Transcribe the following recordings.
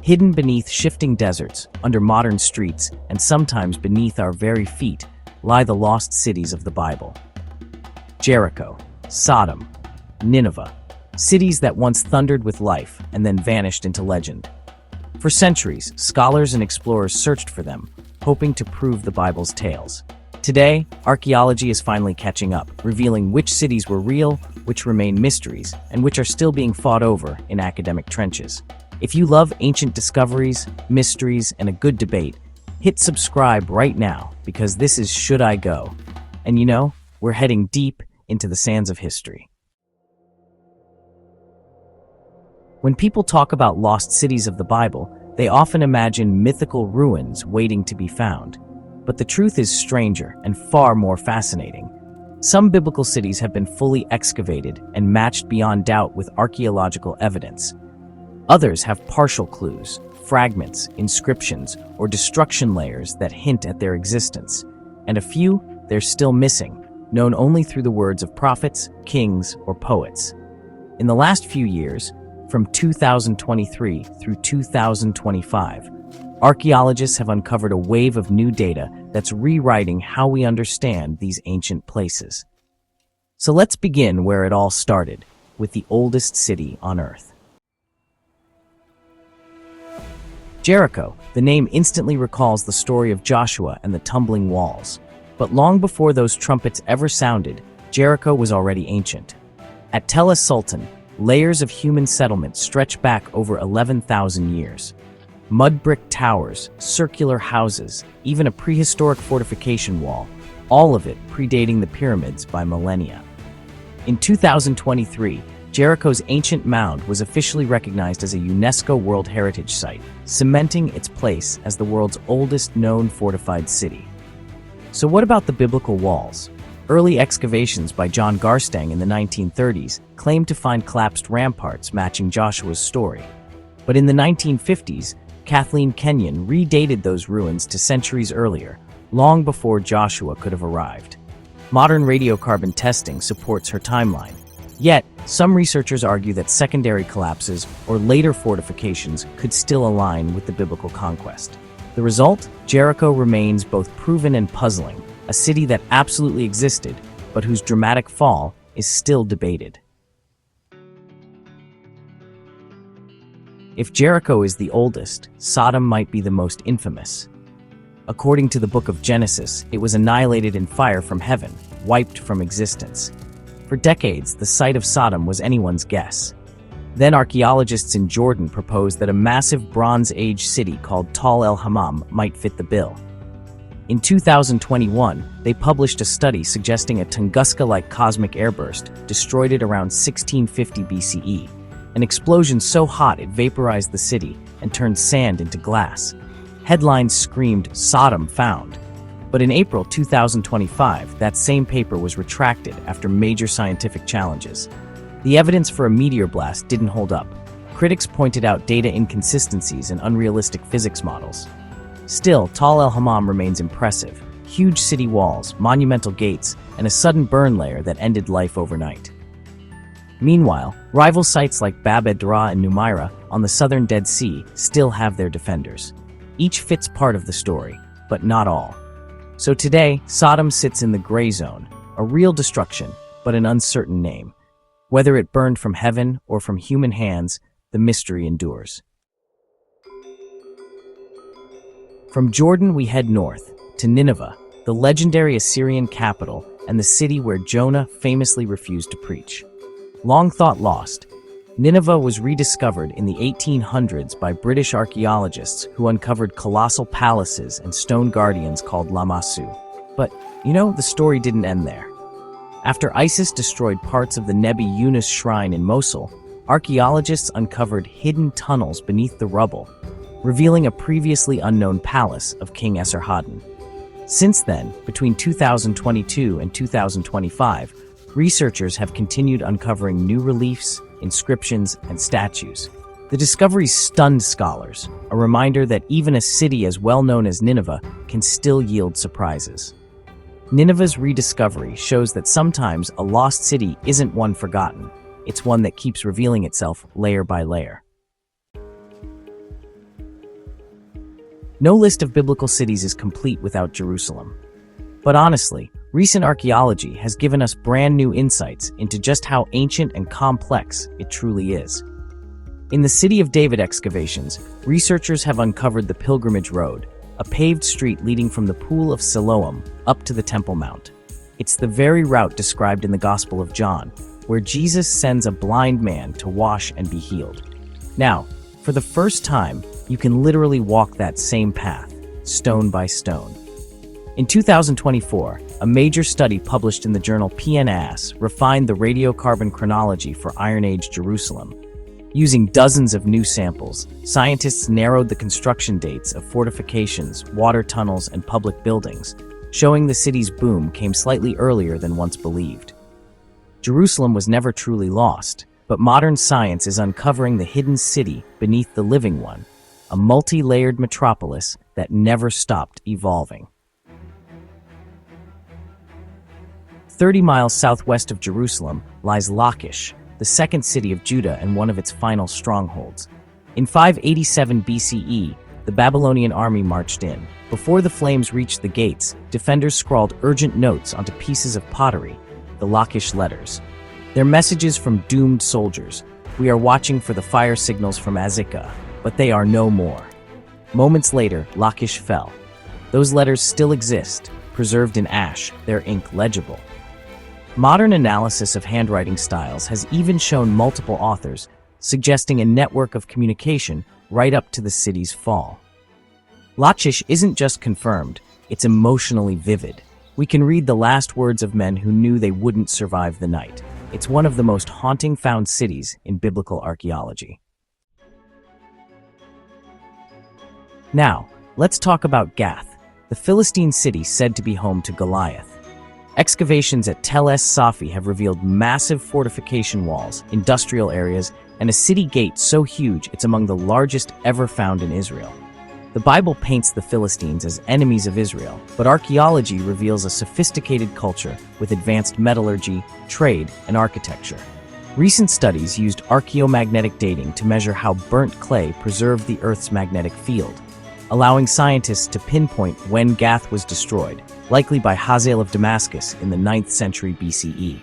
Hidden beneath shifting deserts, under modern streets, and sometimes beneath our very feet, lie the lost cities of the Bible. Jericho, Sodom, Nineveh, cities that once thundered with life and then vanished into legend. For centuries, scholars and explorers searched for them, hoping to prove the Bible's tales. Today, archaeology is finally catching up, revealing which cities were real, which remain mysteries, and which are still being fought over in academic trenches. If you love ancient discoveries, mysteries, and a good debate, hit subscribe right now, because this is Should I Go? And you know, we're heading deep into the sands of history. When people talk about lost cities of the Bible, they often imagine mythical ruins waiting to be found. But the truth is stranger and far more fascinating. Some biblical cities have been fully excavated and matched beyond doubt with archaeological evidence. Others have partial clues, fragments, inscriptions, or destruction layers that hint at their existence. And a few, they're still missing, known only through the words of prophets, kings, or poets. In the last few years, from 2023 through 2025, archaeologists have uncovered a wave of new data that's rewriting how we understand these ancient places. So let's begin where it all started, with the oldest city on Earth. Jericho, the name instantly recalls the story of Joshua and the tumbling walls. But long before those trumpets ever sounded, Jericho was already ancient. At Tel Dan, layers of human settlement stretch back over 11,000 years. Mud brick towers, circular houses, even a prehistoric fortification wall, all of it predating the pyramids by millennia. In 2023, Jericho's ancient mound was officially recognized as a UNESCO World Heritage Site, cementing its place as the world's oldest known fortified city. So what about the biblical walls? Early excavations by John Garstang in the 1930s claimed to find collapsed ramparts matching Joshua's story. But in the 1950s, Kathleen Kenyon redated those ruins to centuries earlier, long before Joshua could have arrived. Modern radiocarbon testing supports her timeline. Yet, some researchers argue that secondary collapses or later fortifications could still align with the biblical conquest. The result? Jericho remains both proven and puzzling, a city that absolutely existed, but whose dramatic fall is still debated. If Jericho is the oldest, Sodom might be the most infamous. According to the book of Genesis, it was annihilated in fire from heaven, wiped from existence. For decades, the site of Sodom was anyone's guess. Then archaeologists in Jordan proposed that a massive Bronze Age city called el-Hammam might fit the bill. In 2021, they published a study suggesting a Tunguska-like cosmic airburst destroyed it around 1650 BCE, an explosion so hot it vaporized the city and turned sand into glass. Headlines screamed, "Sodom found." But in April 2025, that same paper was retracted after major scientific challenges. The evidence for a meteor blast didn't hold up. Critics pointed out data inconsistencies and unrealistic physics models. Still, Tal el-Hammam remains impressive. Huge city walls, monumental gates, and a sudden burn layer that ended life overnight. Meanwhile, rival sites like Bab Edra and Numaira on the southern Dead Sea still have their defenders. Each fits part of the story, but not all. So today, Sodom sits in the gray zone, a real destruction, but an uncertain name. Whether it burned from heaven or from human hands, the mystery endures. From Jordan, we head north, to Nineveh, the legendary Assyrian capital and the city where Jonah famously refused to preach. Long thought lost, Nineveh was rediscovered in the 1800s by British archaeologists who uncovered colossal palaces and stone guardians called Lamassu. But, the story didn't end there. After ISIS destroyed parts of the Nebi Yunus shrine in Mosul, archaeologists uncovered hidden tunnels beneath the rubble, revealing a previously unknown palace of King Esarhaddon. Since then, between 2022 and 2025, researchers have continued uncovering new reliefs, inscriptions, and statues. The discoveries stunned scholars, a reminder that even a city as well known as Nineveh can still yield surprises. Nineveh's rediscovery shows that sometimes a lost city isn't one forgotten, it's one that keeps revealing itself layer by layer. No list of biblical cities is complete without Jerusalem. But honestly, recent archaeology has given us brand new insights into just how ancient and complex it truly is. In the City of David excavations, researchers have uncovered the Pilgrimage Road, a paved street leading from the Pool of Siloam up to the Temple Mount. It's the very route described in the Gospel of John, where Jesus sends a blind man to wash and be healed. Now, for the first time, you can literally walk that same path, stone by stone. In 2024, a major study published in the journal PNAS refined the radiocarbon chronology for Iron Age Jerusalem. Using dozens of new samples, scientists narrowed the construction dates of fortifications, water tunnels, and public buildings, showing the city's boom came slightly earlier than once believed. Jerusalem was never truly lost, but modern science is uncovering the hidden city beneath the living one, a multi-layered metropolis that never stopped evolving. 30 miles southwest of Jerusalem lies Lachish, the second city of Judah and one of its final strongholds. In 587 BCE, the Babylonian army marched in. Before the flames reached the gates, defenders scrawled urgent notes onto pieces of pottery, the Lachish letters. Their messages from doomed soldiers: "We are watching for the fire signals from Azekah, but they are no more." Moments later, Lachish fell. Those letters still exist, preserved in ash, their ink legible. Modern analysis of handwriting styles has even shown multiple authors, suggesting a network of communication right up to the city's fall. Lachish isn't just confirmed, it's emotionally vivid. We can read the last words of men who knew they wouldn't survive the night. It's one of the most haunting found cities in biblical archaeology. Now, let's talk about Gath, the Philistine city said to be home to Goliath. Excavations at Tel Safi have revealed massive fortification walls, industrial areas, and a city gate so huge it's among the largest ever found in Israel. The Bible paints the Philistines as enemies of Israel, but archaeology reveals a sophisticated culture with advanced metallurgy, trade, and architecture. Recent studies used archaeomagnetic dating to measure how burnt clay preserved the Earth's magnetic field, allowing scientists to pinpoint when Gath was destroyed, likely by Hazael of Damascus in the 9th century BCE.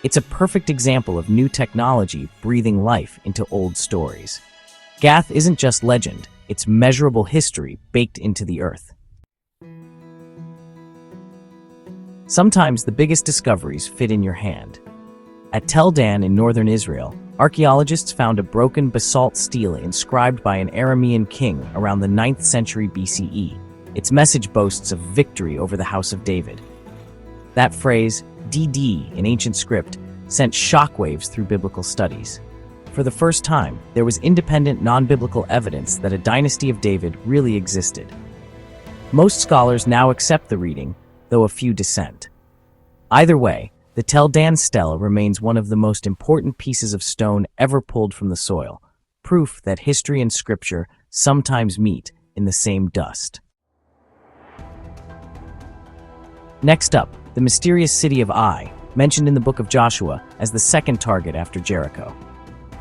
It's a perfect example of new technology breathing life into old stories. Gath isn't just legend, it's measurable history baked into the earth. Sometimes the biggest discoveries fit in your hand. At Tel Dan in northern Israel, archaeologists found a broken basalt stele inscribed by an Aramean king around the 9th century BCE. Its message boasts of victory over the House of David. That phrase, DD, in ancient script, sent shockwaves through biblical studies. For the first time, there was independent, non-biblical evidence that a dynasty of David really existed. Most scholars now accept the reading, though a few dissent. Either way, the Tel Dan stele remains one of the most important pieces of stone ever pulled from the soil, proof that history and scripture sometimes meet in the same dust. Next up, the mysterious city of Ai, mentioned in the book of Joshua as the second target after Jericho.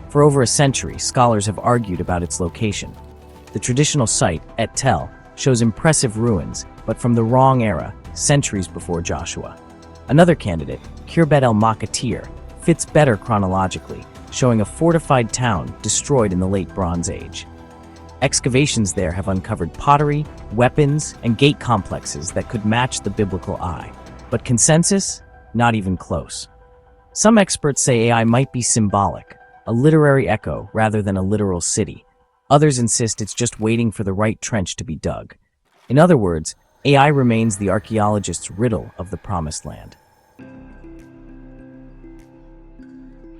For over a century, scholars have argued about its location. The traditional site, Et Tel, shows impressive ruins, but from the wrong era, centuries before Joshua. Another candidate, Khirbet el-Makatir, fits better chronologically, showing a fortified town destroyed in the late Bronze Age. Excavations there have uncovered pottery, weapons, and gate complexes that could match the biblical Ai. But consensus? Not even close. Some experts say Ai might be symbolic, a literary echo rather than a literal city. Others insist it's just waiting for the right trench to be dug. In other words, Ai remains the archaeologist's riddle of the Promised Land.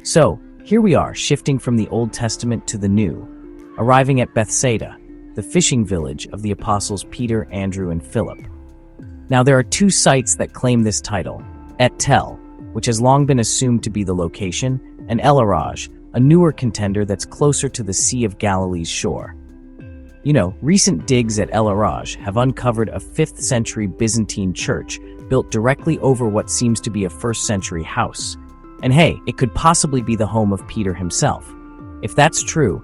So, here we are, shifting from the Old Testament to the New, arriving at Bethsaida, the fishing village of the apostles Peter, Andrew, and Philip. Now, there are two sites that claim this title: Et Tel, which has long been assumed to be the location, and El-Araj, a newer contender that's closer to the Sea of Galilee's shore. Recent digs at El-Araj have uncovered a 5th century Byzantine church built directly over what seems to be a 1st century house. And hey, it could possibly be the home of Peter himself. If that's true,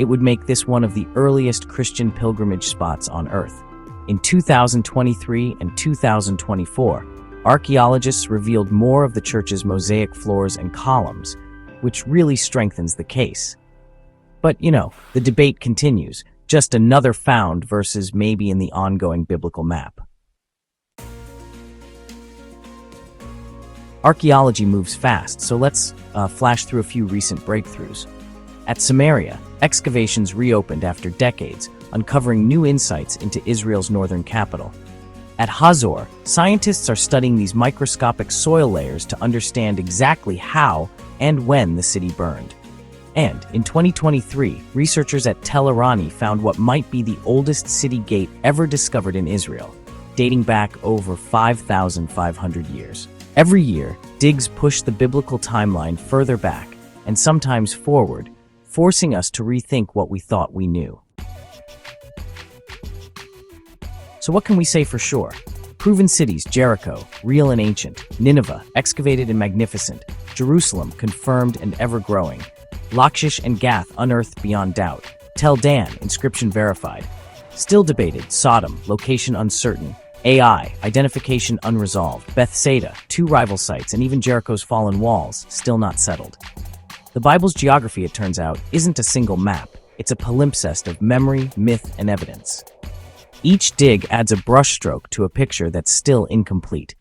it would make this one of the earliest Christian pilgrimage spots on Earth. In 2023 and 2024, archaeologists revealed more of the church's mosaic floors and columns, which really strengthens the case. But, the debate continues. Just another found versus maybe in the ongoing biblical map. Archaeology moves fast, so let's flash through a few recent breakthroughs. At Samaria, excavations reopened after decades, uncovering new insights into Israel's northern capital. At Hazor, scientists are studying these microscopic soil layers to understand exactly how and when the city burned. And in 2023, researchers at Tel Dan found what might be the oldest city gate ever discovered in Israel, dating back over 5,500 years. Every year, digs push the biblical timeline further back, and sometimes forward, forcing us to rethink what we thought we knew. So what can we say for sure? Proven cities, Jericho, real and ancient; Nineveh, excavated and magnificent; Jerusalem, confirmed and ever-growing; Lachish and Gath, unearthed beyond doubt; Tel Dan, inscription verified; still debated, Sodom, location uncertain; AI, identification unresolved; Bethsaida, 2 rival sites; and even Jericho's fallen walls, still not settled. The Bible's geography, it turns out, isn't a single map. It's a palimpsest of memory, myth, and evidence. Each dig adds a brushstroke to a picture that's still incomplete.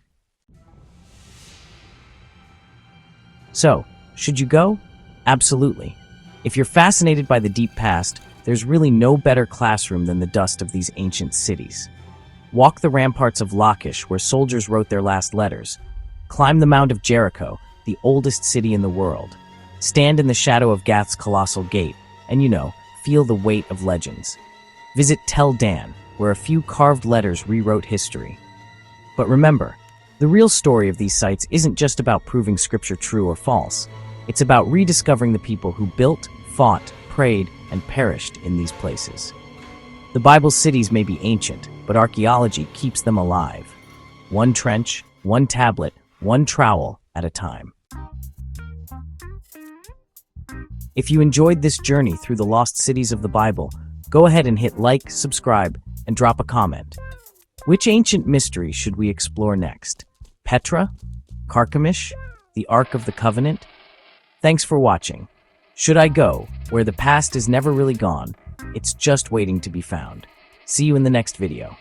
So, should you go? Absolutely. If you're fascinated by the deep past, there's really no better classroom than the dust of these ancient cities. Walk the ramparts of Lachish, where soldiers wrote their last letters. Climb the Mount of Jericho, the oldest city in the world. Stand in the shadow of Gath's colossal gate, and feel the weight of legends. Visit Tel Dan, where a few carved letters rewrote history. But remember, the real story of these sites isn't just about proving scripture true or false. It's about rediscovering the people who built, fought, prayed, and perished in these places. The Bible's cities may be ancient, but archaeology keeps them alive. One trench, one tablet, one trowel at a time. If you enjoyed this journey through the lost cities of the Bible, go ahead and hit like, subscribe, and drop a comment. Which ancient mystery should we explore next? Petra? Carchemish? The Ark of the Covenant? Thanks for watching. Should I go where the past is never really gone? It's just waiting to be found. See you in the next video.